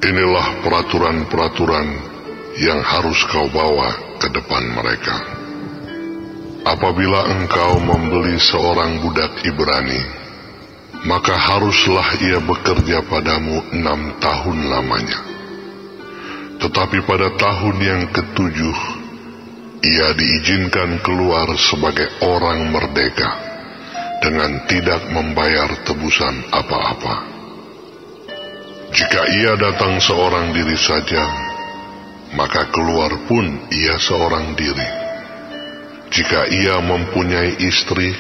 Inilah peraturan-peraturan yang harus kau bawa ke depan mereka. Apabila engkau membeli seorang budak Ibrani, maka haruslah ia bekerja padamu 6 tahun lamanya. Tetapi pada tahun yang ke-7, ia diizinkan keluar sebagai orang merdeka dengan tidak membayar tebusan apa-apa. Jika ia datang seorang diri saja, maka keluar pun ia seorang diri. Jika ia mempunyai istri,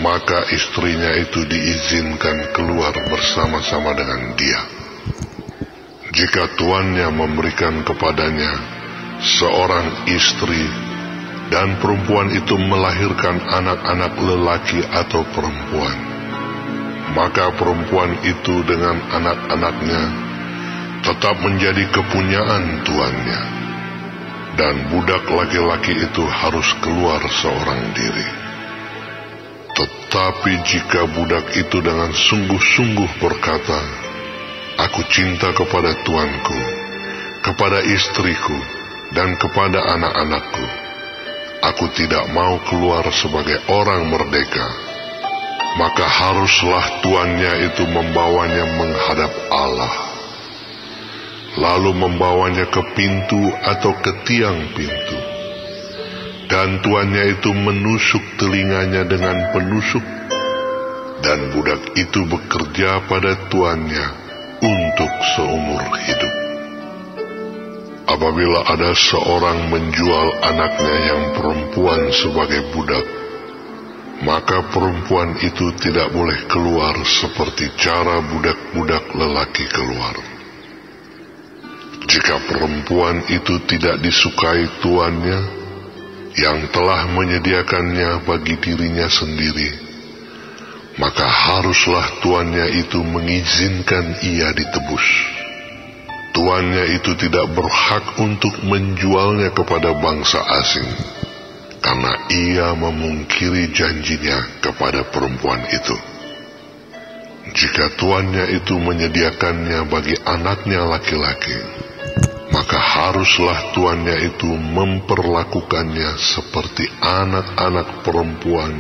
maka istrinya itu diizinkan keluar bersama-sama dengan dia. Jika tuannya memberikan kepadanya seorang istri dan perempuan itu melahirkan anak-anak lelaki atau perempuan, maka perempuan itu dengan anak-anaknya tetap menjadi kepunyaan tuannya, dan budak laki-laki itu harus keluar seorang diri. Tetapi jika budak itu dengan sungguh-sungguh berkata, "Aku cinta kepada tuanku, kepada istriku, dan kepada anak-anakku. Aku tidak mau keluar sebagai orang merdeka," maka haruslah tuannya itu membawanya menghadap Allah, lalu membawanya ke pintu atau ke tiang pintu. Dan tuannya itu menusuk telinganya dengan penusuk, dan budak itu bekerja pada tuannya untuk seumur hidup. Apabila ada seorang menjual anaknya yang perempuan sebagai budak, maka perempuan itu tidak boleh keluar seperti cara budak-budak lelaki keluar. Jika perempuan itu tidak disukai tuannya yang telah menyediakannya bagi dirinya sendiri, maka haruslah tuannya itu mengizinkan ia ditebus. Tuannya itu tidak berhak untuk menjualnya kepada bangsa asing, karena ia memungkiri janjinya kepada perempuan itu. Jika tuannya itu menyediakannya bagi anaknya laki-laki, maka haruslah tuannya itu memperlakukannya seperti anak-anak perempuan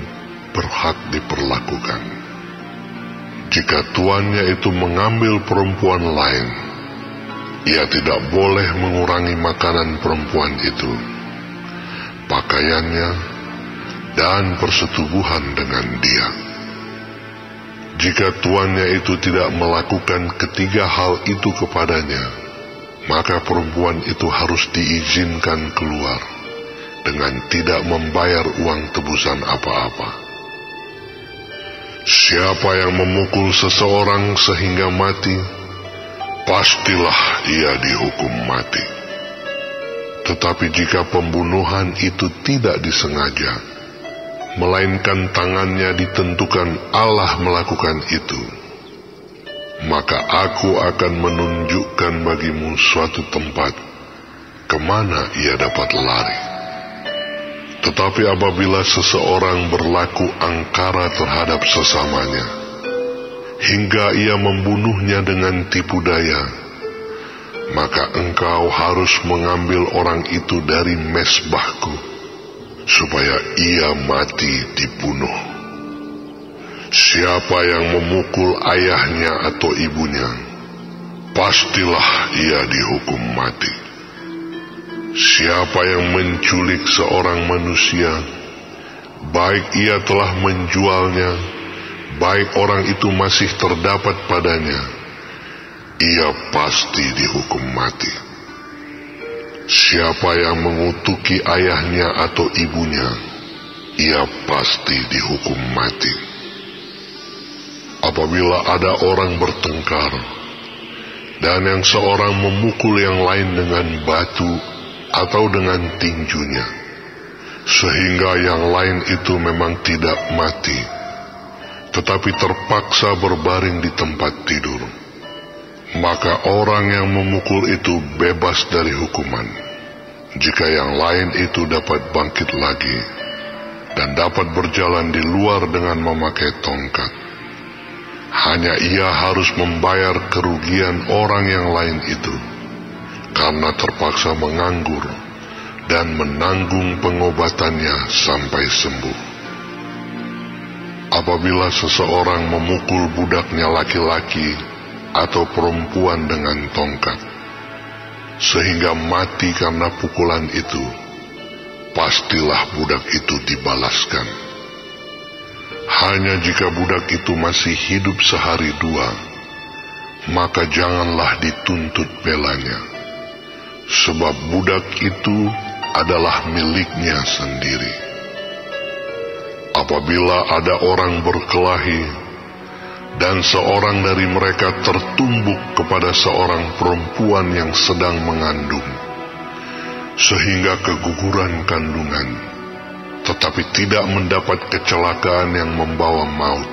berhak diperlakukan. Jika tuannya itu mengambil perempuan lain, ia tidak boleh mengurangi makanan perempuan itu, pakaiannya, dan persetubuhan dengan dia. Jika tuannya itu tidak melakukan ketiga hal itu kepadanya, maka perempuan itu harus diizinkan keluar dengan tidak membayar uang tebusan apa-apa. Siapa yang memukul seseorang sehingga mati, pastilah ia dihukum mati. Tetapi jika pembunuhan itu tidak disengaja, melainkan tangannya ditentukan Allah melakukan itu, maka aku akan menunjukkan bagimu suatu tempat kemana ia dapat lari. Tetapi apabila seseorang berlaku angkara terhadap sesamanya, hingga ia membunuhnya dengan tipu daya, maka engkau harus mengambil orang itu dari mezbahku, supaya ia mati dibunuh. Siapa yang memukul ayahnya atau ibunya, pastilah ia dihukum mati. Siapa yang menculik seorang manusia, baik ia telah menjualnya, baik orang itu masih terdapat padanya, ia pasti dihukum mati. Siapa yang mengutuki ayahnya atau ibunya, ia pasti dihukum mati. Apabila ada orang bertengkar, dan yang seorang memukul yang lain dengan batu atau dengan tinjunya, sehingga yang lain itu memang tidak mati, tetapi terpaksa berbaring di tempat tidur, maka orang yang memukul itu bebas dari hukuman, jika yang lain itu dapat bangkit lagi, dan dapat berjalan di luar dengan memakai tongkat. hanya ia harus membayar kerugian orang yang lain itu, karena terpaksa menganggur dan menanggung pengobatannya sampai sembuh. Apabila seseorang memukul budaknya laki-laki atau perempuan dengan tongkat, sehingga mati karena pukulan itu, pastilah budak itu dibalaskan. Hanya jika budak itu masih hidup sehari dua, maka janganlah dituntut belanya, sebab budak itu adalah miliknya sendiri. Apabila ada orang berkelahi, dan seorang dari mereka tertumbuk kepada seorang perempuan yang sedang mengandung, sehingga keguguran kandungan, tetapi tidak mendapat kecelakaan yang membawa maut,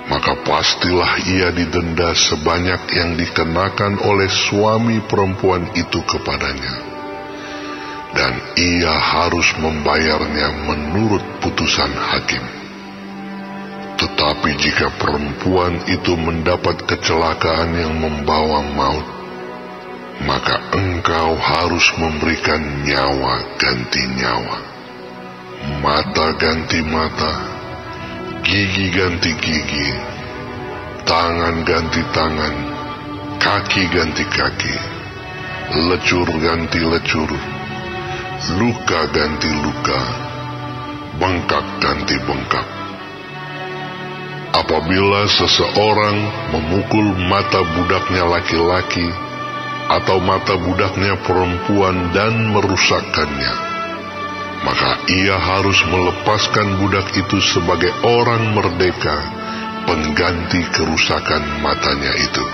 maka pastilah ia didenda sebanyak yang dikenakan oleh suami perempuan itu kepadanya, dan ia harus membayarnya menurut putusan hakim. Tetapi jika perempuan itu mendapat kecelakaan yang membawa maut, maka engkau harus memberikan nyawa ganti nyawa, mata ganti mata, gigi ganti gigi, tangan ganti tangan, kaki ganti kaki, lecur ganti lecur, luka ganti luka, bengkak ganti bengkak. Apabila seseorang memukul mata budaknya laki-laki atau mata budaknya perempuan dan merusakkannya, maka ia harus melepaskan budak itu sebagai orang merdeka pengganti kerusakan matanya itu.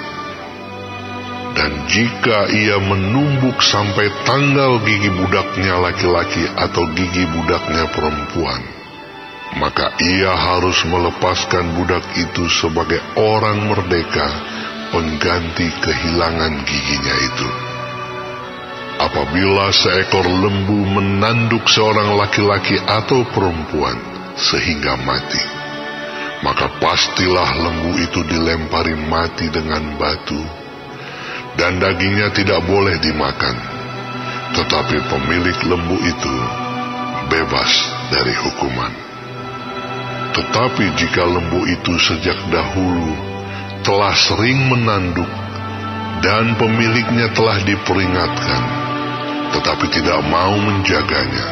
Dan jika ia menumbuk sampai tanggal gigi budaknya laki-laki atau gigi budaknya perempuan, maka ia harus melepaskan budak itu sebagai orang merdeka pengganti kehilangan giginya itu. Apabila seekor lembu menanduk seorang laki-laki atau perempuan sehingga mati, maka pastilah lembu itu dilempari mati dengan batu, dan dagingnya tidak boleh dimakan, tetapi pemilik lembu itu bebas dari hukuman. Tetapi jika lembu itu sejak dahulu telah sering menanduk dan pemiliknya telah diperingatkan, tetapi tidak mau menjaganya,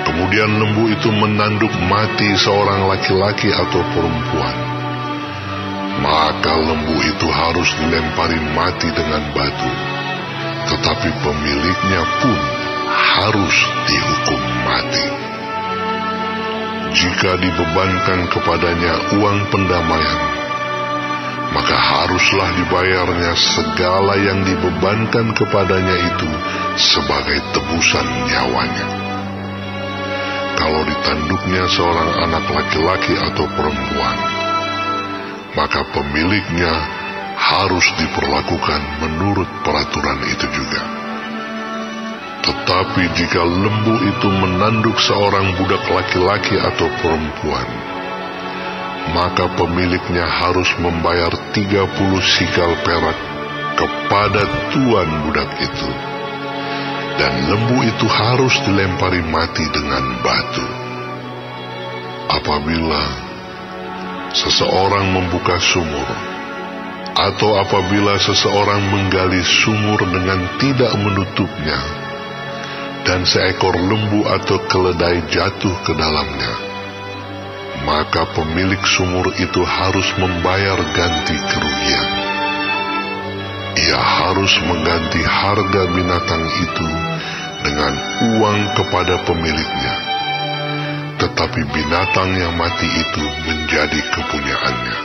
kemudian lembu itu menanduk mati seorang laki-laki atau perempuan, maka lembu itu harus dilempari mati dengan batu, tetapi pemiliknya pun harus dihukum mati. Jika dibebankan kepadanya uang pendamaian, maka haruslah dibayarnya segala yang dibebankan kepadanya itu sebagai tebusan nyawanya. Kalau ditanduknya seorang anak laki-laki atau perempuan, maka pemiliknya harus diperlakukan menurut peraturan itu juga. Tetapi jika lembu itu menanduk seorang budak laki-laki atau perempuan, maka pemiliknya harus membayar 30 sikal perak kepada tuan budak itu, dan lembu itu harus dilempari mati dengan batu. Apabila seseorang membuka sumur, atau apabila seseorang menggali sumur dengan tidak menutupnya, dan seekor lembu atau keledai jatuh ke dalamnya, maka pemilik sumur itu harus membayar ganti kerugian. Ia harus mengganti harga binatang itu dengan uang kepada pemiliknya, tetapi binatang yang mati itu menjadi kepunyaannya.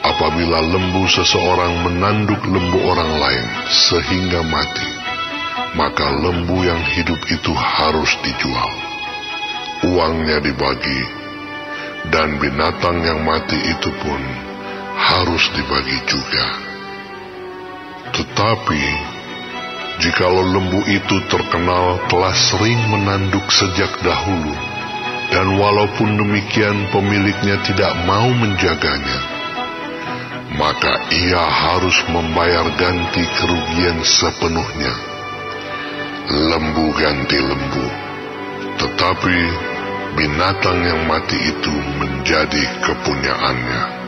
Apabila lembu seseorang menanduk lembu orang lain sehingga mati, maka lembu yang hidup itu harus dijual, uangnya dibagi, dan binatang yang mati itu pun harus dibagi juga. Tetapi jikalau lembu itu terkenal telah sering menanduk sejak dahulu, dan walaupun demikian pemiliknya tidak mau menjaganya, maka ia harus membayar ganti kerugian sepenuhnya. Lembu ganti lembu, tetapi binatang yang mati itu menjadi kepunyaannya.